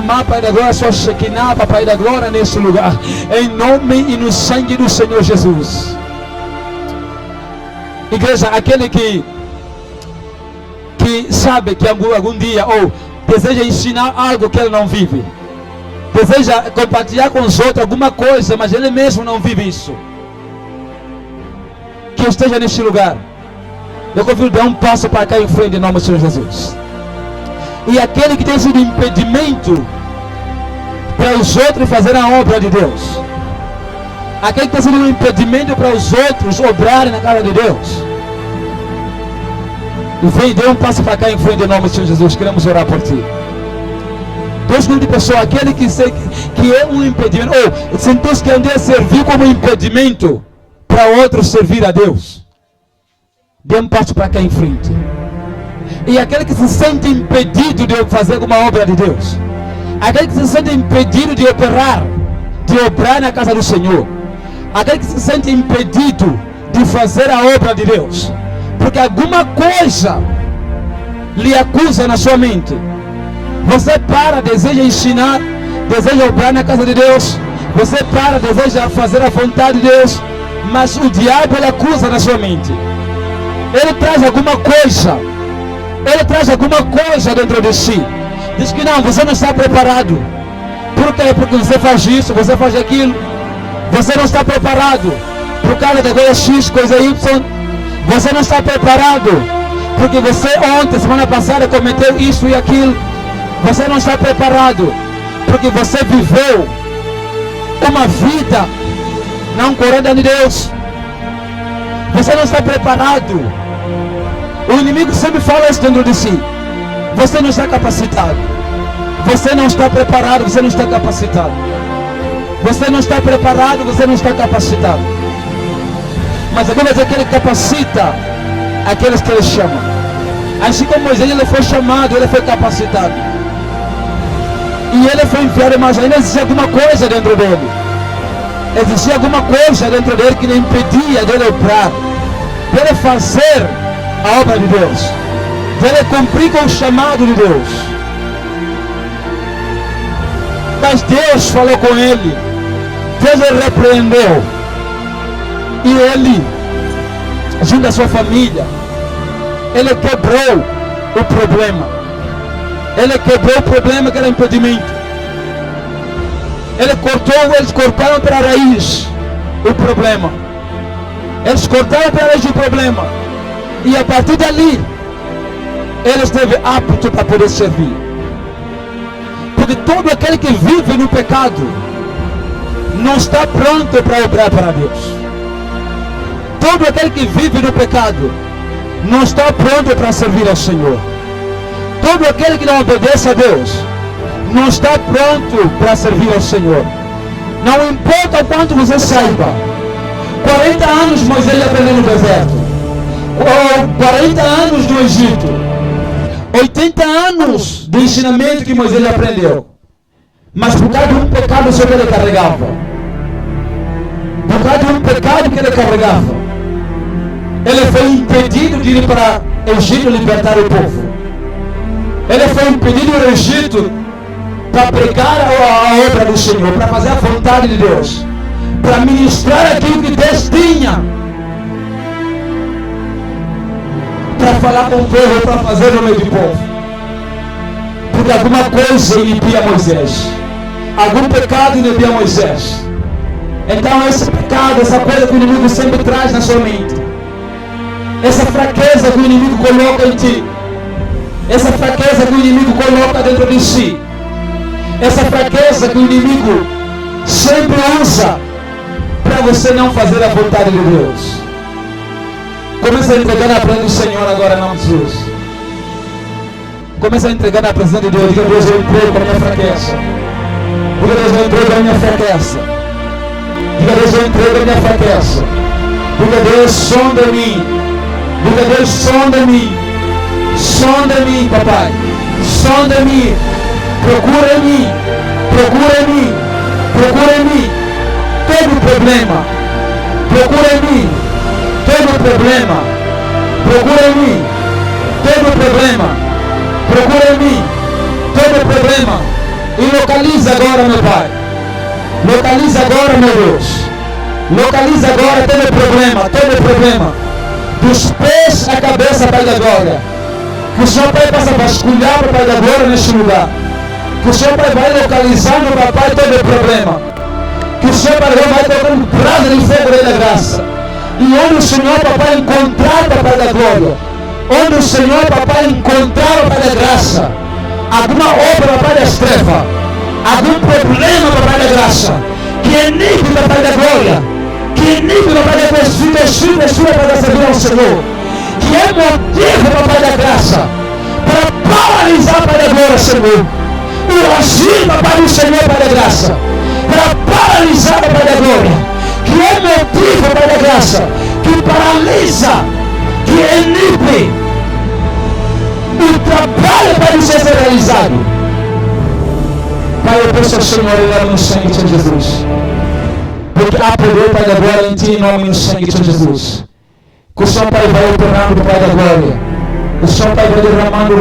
derramar, Pai da glória, sua Shekinah, Pai da glória, nesse lugar. Em nome e no sangue do Senhor Jesus. Igreja, aquele que sabe que algum dia, ou deseja ensinar algo que ele não vive, deseja compartilhar com os outros alguma coisa, mas ele mesmo não vive isso, que esteja neste lugar, eu convido a dar um passo para cá em frente em nome do Senhor Jesus. E aquele que tem sido impedimento para os outros fazer a obra de Deus, aquele que tem sido um impedimento para os outros obrarem na casa de Deus, vem, dê um passo para cá em frente em nome do Senhor Jesus. Queremos orar por ti. Deus, tipo de pessoa, aquele que é um impedimento, ou sentou que um dia serviu como impedimento para outros servir a Deus, dê um passo para cá em frente. E aquele que se sente impedido de fazer alguma obra de Deus, aquele que se sente impedido de obrar na casa do Senhor, aquele que se sente impedido de fazer a obra de Deus, porque alguma coisa lhe acusa na sua mente. Você deseja ensinar, deseja obrar na casa de Deus, você deseja fazer a vontade de Deus, mas o diabo lhe acusa na sua mente. Ele traz alguma coisa dentro de si. Diz que não, você não está preparado. Por quê? Porque você faz isso, você faz aquilo. Você não está preparado por causa da coisa X, coisa Y. Você não está preparado porque você ontem, semana passada, cometeu isso e aquilo. Você não está preparado porque você viveu uma vida não correta de Deus. Você não está preparado. O inimigo sempre fala isso dentro de si. Você não está capacitado. Você não está preparado, você não está capacitado. Você não está preparado, você não está capacitado. Mas a Bíblia diz que ele capacita aqueles que ele chama. Assim como Moisés, ele foi chamado, ele foi capacitado. E ele foi enviado, mas ainda existia alguma coisa dentro dele. Existia alguma coisa dentro dele que lhe impedia dele obrar, dele fazer a obra de Deus, dele cumprir com o chamado de Deus. Mas Deus falou com ele, Deus o repreendeu, e ele, junto à sua família, ele quebrou o problema. Ele quebrou o problema que era impedimento. Eles cortaram pela raiz o problema. Eles cortaram pela raiz o problema. E a partir dali, ele esteve apto para poder servir. Porque todo aquele que vive no pecado não está pronto para obrar para Deus. Todo aquele que vive no pecado não está pronto para servir ao Senhor. Todo aquele que não obedece a Deus não está pronto para servir ao Senhor. Não importa o quanto você saiba. 40 anos Moisés aprendeu no deserto, 40 anos no Egito, 80 anos de ensinamento que Moisés aprendeu, mas por causa de um pecado sobre ele carregava, por causa de um pecado que ele carregava, ele foi impedido de ir para o Egito libertar o povo. Ele foi impedido no Egito para pregar a obra do Senhor, para fazer a vontade de Deus, para ministrar aquilo que Deus tinha, para falar com o povo, para fazer no meio do povo. Porque alguma coisa inibia Moisés, algum pecado inibia Moisés. Então esse pecado, essa coisa que o inimigo sempre traz na sua mente, essa fraqueza que o inimigo coloca em ti, essa fraqueza que o inimigo coloca dentro de si, essa fraqueza que o inimigo sempre usa para você não fazer a vontade de Deus, começa a entregar na presença do Senhor agora em nome de Jesus. Começa a entregar na presença de Deus. Diga: Deus, eu entrego a minha fraqueza. Diga: Deus, eu entrego a minha fraqueza. Diga: Deus, eu entrego a minha fraqueza. Diga: Deus, sonda em mim. Diga: Deus, sonda em mim. Sonda em mim, papai. Sonda em mim. Procura em mim. Procura em mim. Procura em mim. Todo problema. Procura em mim. Todo problema. Procura em mim. Todo problema. Procura em mim. Todo problema. E localiza agora, meu Pai. Localiza agora, meu Deus. Localiza agora todo problema. Dos pés à cabeça, Pai da glória. Que o Senhor, Pai, possa vasculhar, Pai da glória, neste lugar. Que o Senhor, Pai, vai localizando, Papai, todo o problema. Que o Senhor, Pai, vai tocando brasa de fogo da graça. E onde o Senhor, Papai, encontrar, Papai da glória. Onde o Senhor, Papai, encontrar, Papai da graça. Alguma obra, Papai das trevas. Algum problema, Papai da graça. Que é nível, Papai da glória. Que é nível, Papai da filha, para servir ao Senhor. Que é motivo, Papai da graça. Para paralisar, Pai da glória, Senhor. O agir, Papai do Senhor, Pai da graça. Para paralisar, Pai da glória. Que é motivo, Pai da graça. Que paralisa. Que inibe o trabalho para ser realizado. Pai, eu peço ao Senhor, eleva no sangue de Jesus. Porque há poder, Pai da glória, em Ti, em nome do sangue de Jesus. Que o Senhor, Pai, vai operando, Pai da glória. O Senhor, Pai, vai derramando o